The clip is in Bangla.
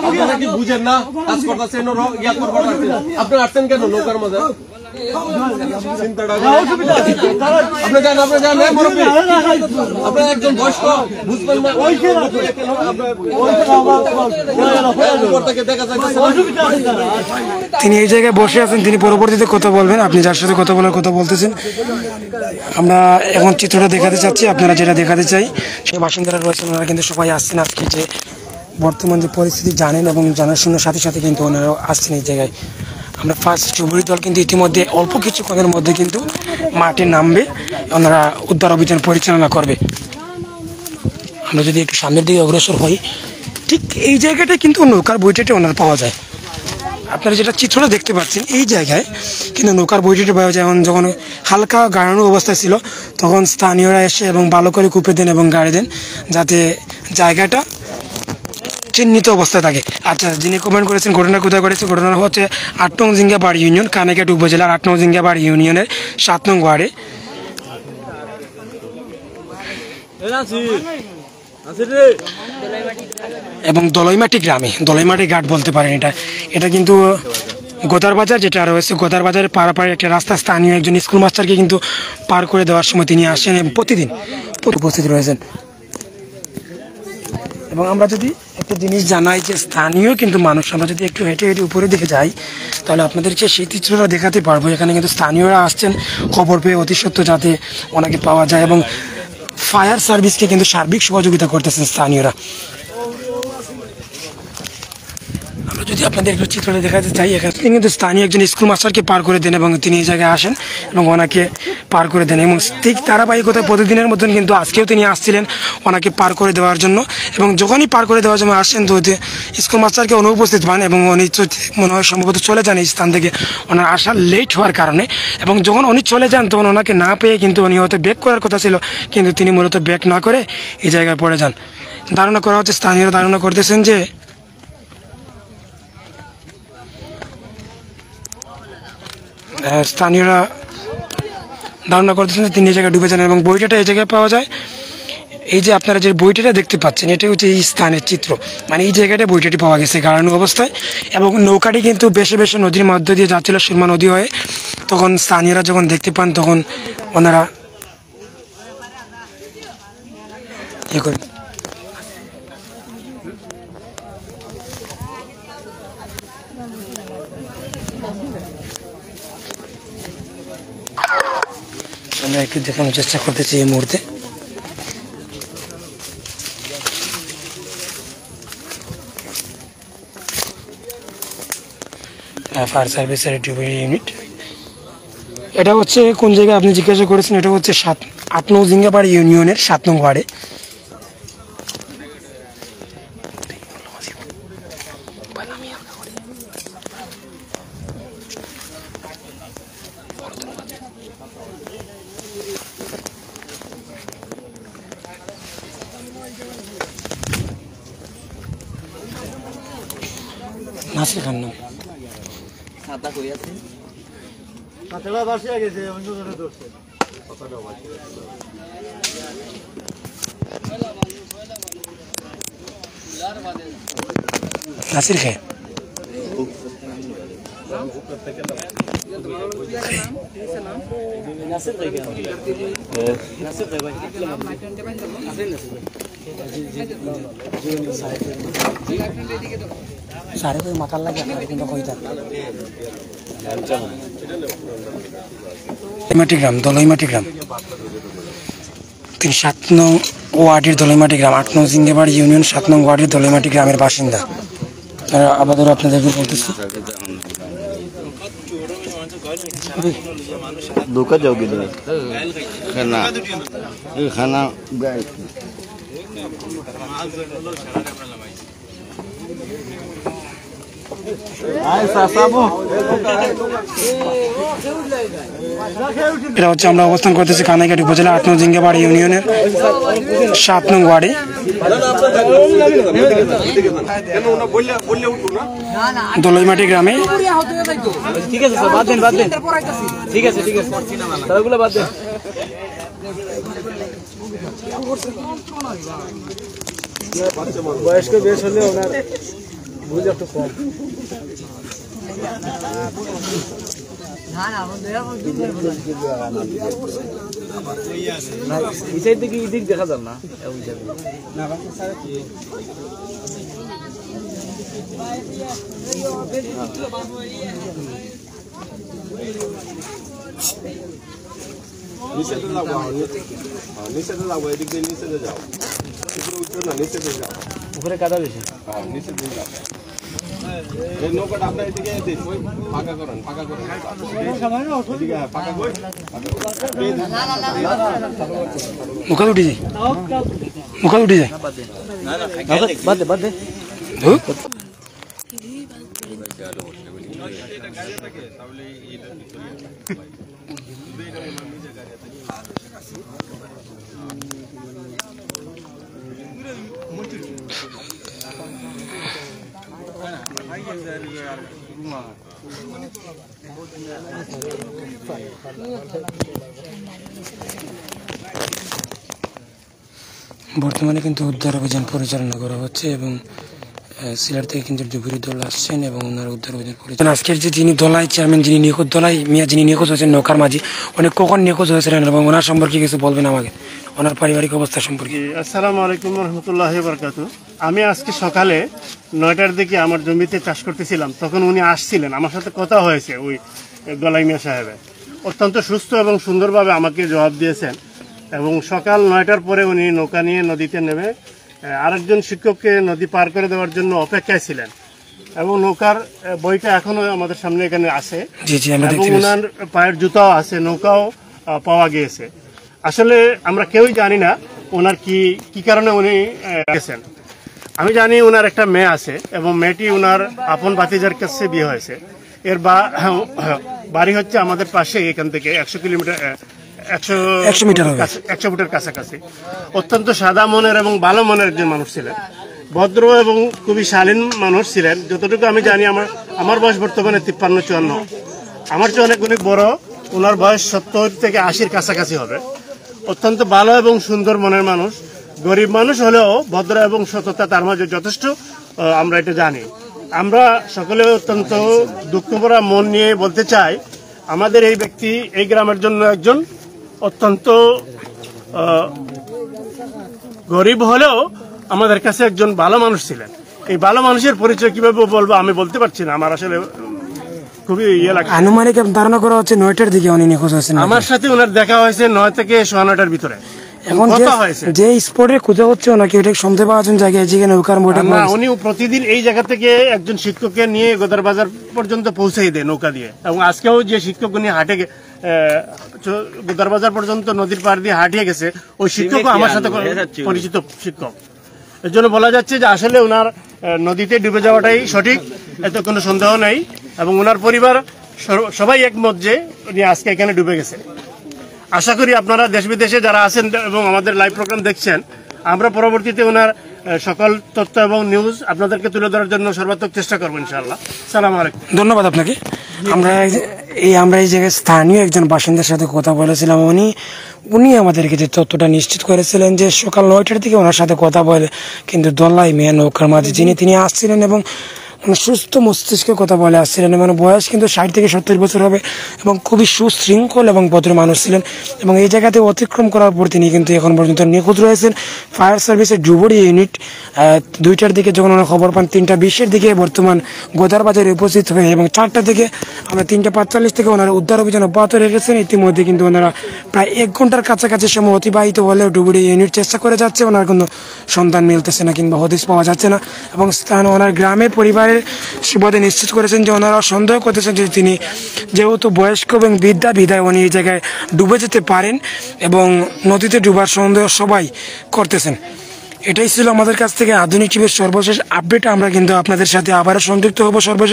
আপনারা কি বুঝেন না কাজ করতেছেন আপনি আসছেন কেন নৌকার মাঝে আপনার একজন বয়স্ক বুঝবেন না তিনি এই জায়গায় বসে আছেন, তিনি পরবর্তীতে কথা বলবেন। আপনি যার সাথে কথা বলার কথা বলতেছেন, আমরা এখন চিত্রটা দেখাতে চাচ্ছি। আপনারা যেটা দেখাতে চাই সেই বাসিন্দারা রয়েছেন, ওনারা কিন্তু সবাই আসছেন আজকে যে বর্তমান যে পরিস্থিতি জানেন এবং জানার শোনার সাথে সাথে কিন্তু ওনারাও আসছেন এই জায়গায়। আমরা ফার্স্ট চুবুরি দল কিন্তু ইতিমধ্যে অল্প কিছুক্ষণের মধ্যে কিন্তু মাঠে নামবে, ওনারা উদ্ধার অভিযান পরিচালনা করবে। আমরা যদি একটু সামনের দিকে অগ্রসর হই, ঠিক এই জায়গাটায় কিন্তু নৌকার বইটাটা ওনার পাওয়া যায়। আপনারা যেটা চিত্রটা দেখতে পাচ্ছেন এই জায়গায় কিন্তু নৌকার বইটিটা পাওয়া যায়। যখন হালকা গাড়ানো অবস্থায় ছিল তখন স্থানীয়রা এসে এবং ভালো করে কুপে দেন এবং গাড়ি দেন যাতে জায়গাটা চিহ্নিত অবস্থায় থাকে। আচ্ছা, যিনি কমেন্ট করেছেন ঘটনা কোথায় ঘটেছে, ঘটনা হচ্ছে ৮ নং জিঙ্গাবাড়ি ইউনিয়ন, কানাইঘাট উপজেলার ৮ নং জিঙ্গাবাড়ি ইউনিয়নের ৭ নং ওয়ার্ডে এবং দলইমাটি গ্রামে, দলইমাটি ঘাট বলতে পারেন এটা কিন্তু গোদার বাজার যেটা রয়েছে, গোদার বাজারের পাড়াপাড়ি একটা রাস্তা। স্থানীয় একজন স্কুল মাস্টারকে কিন্তু পার করে দেওয়ার সময় তিনি আসেন এবং প্রতিদিন উপস্থিত রয়েছেন। এবং আমরা যদি একটা জিনিস জানাই যে স্থানীয় কিন্তু মানুষ, আমরা যদি একটু হেঁটে হেঁটে উপরে দিকে যাই তাহলে আপনাদেরকে সেই চিত্রটা দেখাতে পারবো। এখানে কিন্তু স্থানীয়রা আসছেন খবর পেয়ে অতি সত্ত্বর যাতে ওনাকে পাওয়া যায় এবং ফায়ার সার্ভিসকে কিন্তু সার্বিক সহযোগিতা করতেছেন স্থানীয়রা। আমরা যদি আপনাদের একটু চিত্রটা দেখাতে চাই, এখানে কিন্তু স্থানীয় একজন স্কুল মাস্টারকে পার করে দেন এবং তিনি এই জায়গায় আসেন এবং ওনাকে পার করে দেন এবং ঠিক ধারাবাহিকতায় প্রতিদিনের মতন কিন্তু আজকেও তিনি আসছিলেন ওনাকে পার করে দেওয়ার জন্য। এবং যখনই পার করে দেওয়ার জন্য আসেন তো স্কুল মাস্টারকে অনুপস্থিত পান এবং উনি মনে হয় সম্ভবত চলে যান এই স্থান থেকে, ওনার আসা লেট হওয়ার কারণে। এবং যখন উনি চলে যান তখন ওনাকে না পেয়ে কিন্তু উনি হয়তো ব্যাক করার কথা ছিল, কিন্তু তিনি মূলত ব্যাক না করে এই জায়গায় পড়ে যান। ধারণা করা হচ্ছে, স্থানীয়রা ধারণা করতেছেন যে তিনি এই জায়গায় ডুবে যান এবং বইটাটা এই জায়গায় পাওয়া যায়। এই যে আপনারা যে বইটাটা দেখতে পাচ্ছেন এটা হচ্ছে এই স্থানের চিত্র, মানে এই জায়গাটা বইটাটি পাওয়া গেছে গাড়ানো অবস্থায় এবং নৌকাটি কিন্তু বেশি বেশি নদীর মধ্য দিয়ে যাচ্ছিল সুরমা নদী হয়ে। তখন স্থানীয়রা যখন দেখতে পান তখন ওনারা ইয়ে করেন। আমরা একটু দেখানোর চেষ্টা করতেছি এই মুহূর্তে। ফায়ার সার্ভিসের টিউবওয়েল ইউনিট, এটা হচ্ছে কোন জায়গায় আপনি জিজ্ঞাসা করেছেন, এটা হচ্ছে ৮ নং জিঙ্গাবাড়ি ইউনিয়নের ৭ নং ওয়ার্ডে। নাসির খান নাম নাসির খান। সারে তো মাথার লাগে কিন্তু কইতা গ্রাম, দলইমাটি গ্রাম, তিনি ৭ নং ওয়ার্ডের দলইমাটি গ্রাম, ৮ নং জিঙ্গাবাড়ি ইউনিয়ন ৭ নং ওয়ার্ডের দলইমাটি গ্রামের বাসিন্দা। আবারও আপনাদেরকে বলতেছি धोखा जाओगे खाना खाना এটা হচ্ছে আমরা অবস্থান করতেছি কানাইঘাট উপজেলা ৮ নং জিঙ্গাবাড়ি ইউনিয়নের ৭ নং ওয়ার্ডে। দলইমাটি গ্রামে ঠিক আছে স্যার, বাদ দেন ঠিক আছে তারগুলো বাদ দেন। বয়স্ক বেশ হলে ওনার বুঝ একটু কম। এই সাইড থেকে এদিক দেখা যান না। নিচে যাবো, নিচে যাবো, এদিক দিয়ে নিচে যাও, উপরে উঠবে না, নিচে যাও, উপরে কাদা বেশি। নিচে দিয়ে যাও। এই নৌকাটা আপনার এদিকে ফাঁকা করেন, ফাঁকা করেন, এদিকে ফাঁকা করে মুখা উঠে যায়, মুখা উঠে যায়। বাদ দে বাদ দে। বর্তমানে কিন্তু উদ্ধার অভিযান পরিচালনা করা হচ্ছে এবং সিলেট থেকে কিন্তু ডুবুরি দল আসছেন এবং ওনারা উদ্ধার অভিযান পরিচালনা। আজকের যে যিনি দলাই চেয়ারম্যান, যিনি নিখোঁজ দলাই মিয়া, যিনি নিখোঁজ হয়েছেন নৌকার মাঝি, উনি কখন নিখোঁজ হয়েছিলেন এবং ওনার সম্পর্কে কিছু বলবেন আমাকে, ওনার পারিবারিক অবস্থা সম্পর্কে। আসসালামু আলাইকুম রহমতুল্লাহ বারকাতু। আমি আজকে সকালে 9টার দিকে আমার জমিতে চাষ করতেছিলাম, তখন উনি আসছিলেন, আমার সাথে কথা হয়েছে ওই দলাই মিয়া সাহেবের। অত্যন্ত সুস্থ এবং সুন্দরভাবে আমাকে জবাব দিয়েছেন এবং সকাল 9টার পরে উনি নৌকা নিয়ে নদীতে নেমে আরেকজন শিক্ষককে নদী পার করে দেওয়ার জন্য অপেক্ষায় ছিলেন এবং নৌকার বইটা এখনো আমাদের সামনে এখানে আছে এবং ওনার পায়ের জুতাও আছে, নৌকাও পাওয়া গিয়েছে। আসলে আমরা কেউই জানি না ওনার কি কারণে উনি গেছেন। আমি জানি ওনার একটা মেয়ে আছে এবং মেয়েটি ওনার আপন ভাতিজার কাছে বিয়ে হয়েছে। এর বাড়ি হচ্ছে আমাদের পাশে, এখান থেকে 100 মিটার কাছাকাছি। অত্যন্ত সাদা মনের এবং ভালো মনের একজন মানুষ ছিলেন, ভদ্র এবং খুবই শালীন মানুষ ছিলেন। যতটুকু আমি জানি, আমার বয়স বর্তমানে 53-54, আমার চেয়ে অনেক বড়। ওনার বয়স 70 থেকে 80-র কাছাকাছি হবে। অত্যন্ত ভালো এবং সুন্দর মনের মানুষ, গরিব মানুষ হলেও ভদ্র এবং সততা তার মাঝে যথেষ্ট, আমরা এটা জানি। আমরা সকলে অত্যন্ত দুঃখভরা মন নিয়ে বলতে চাই, আমাদের এই ব্যক্তি এই গ্রামের জন্য একজন অত্যন্ত গরিব হলেও আমাদের কাছে একজন ভালো মানুষ ছিলেন। এই ভালো মানুষের পরিচয় কিভাবে বলবো আমি বলতে পারছি না, আমার আসলে খুবই ইয়ে লাগে। আনুমানিক ধারণা করা হচ্ছে 9টার দিকে উনি নিখোঁজ হয়েছেন। আমার সাথে ওনার দেখা হয়েছে 9 থেকে 9:15-টার ভিতরে। এখন যে স্পটে খোঁজা হচ্ছে নাকি ওটা শুনতে পাওয়া যাচ্ছে জায়গায় যেখানে নৌকার মোটা না, উনি প্রতিদিন এই জায়গা থেকে একজন শিক্ষককে নিয়ে গোদার বাজার পর্যন্ত পৌঁছাই দেয় নৌকা দিয়ে। এবং আজকেও যে শিক্ষক উনি হাটে গোদার বাজার পর্যন্ত নদীর পাড় দিয়ে হাঁটিয়ে গেছে, ওই শিক্ষক আমার সাথে পরিচিত শিক্ষক। এর জন্য বলা যাচ্ছে যে আসলে ওনার নদীতে ডুবে যাওয়াটাই সঠিক, এতে কোনো সন্দেহ নেই। এবং ওনার পরিবার সবাই একমত যে উনি আজকে এখানে ডুবে গেছে। আশা করি আপনারা দেশ বিদেশে যারা আছেন এবং আমাদের লাইভ প্রোগ্রাম দেখছেন, আমরা পরবর্তীতে ওনার সকল তথ্য এবং নিউজ আপনাদেরকে তুলে ধরার জন্য সর্বাত্মক চেষ্টা করবো ইনশাআল্লাহ। সালাম আলাইকুম। ধন্যবাদ আপনাকে। আমরা এই জায়গায় স্থানীয় একজন বাসিন্দার সাথে কথা বলেছিলাম। উনি আমাদেরকে যে তথ্যটা নিশ্চিত করেছিলেন যে সকাল 9টার দিকে ওনার সাথে কথা বলে কিন্তু দলাই মিয়া নৌকার মাঝে তিনি আসছিলেন এবং সুস্থ মস্তিষ্কে কথা বলে আসছিলেন। মানে বয়স কিন্তু 60 থেকে 70 বছর হবে এবং খুবই সুশৃঙ্খল এবং ভদ্র মানুষ ছিলেন। এবং এই জায়গাতে অতিক্রম করার পর তিনি কিন্তু এখন পর্যন্ত নিখোঁজ রয়েছেন। ফায়ার সার্ভিসের ডুবুরি ইউনিট 2টার দিকে যখন ওনারা খবর পান, 3:20-এর দিকে বর্তমান গোদার বাজারে উপস্থিত হয়ে এবং 4টা থেকে আমরা 3:45 থেকে ওনারা উদ্ধার অভিযান অব্যাহত রেখেছেন। ইতিমধ্যে কিন্তু ওনারা প্রায় 1 ঘন্টার কাছাকাছি সময় অতিবাহিত হলেও ডুবুরি ইউনিট চেষ্টা করে যাচ্ছে, ওনার কোনো সন্ধান মিলতেছে না কিংবা হদিস পাওয়া যাচ্ছে না। এবং ওনার গ্রামের পরিবারের সুবাদে নিশ্চিত করেছেন যে ওনারা সন্দেহ করতেছেন যে তিনি যেহেতু বয়স্ক এবং বিদায় উনি এই জায়গায় ডুবে যেতে পারেন এবং নদীতে ডুবার সন্দেহ সবাই করতেছেন। এটাই ছিল আমাদের কাছ থেকে আধুনিক টিভির সর্বশেষ আপডেট। আমরা কিন্তু আপনাদের সাথে আবারও সংযুক্ত হব সর্বশেষ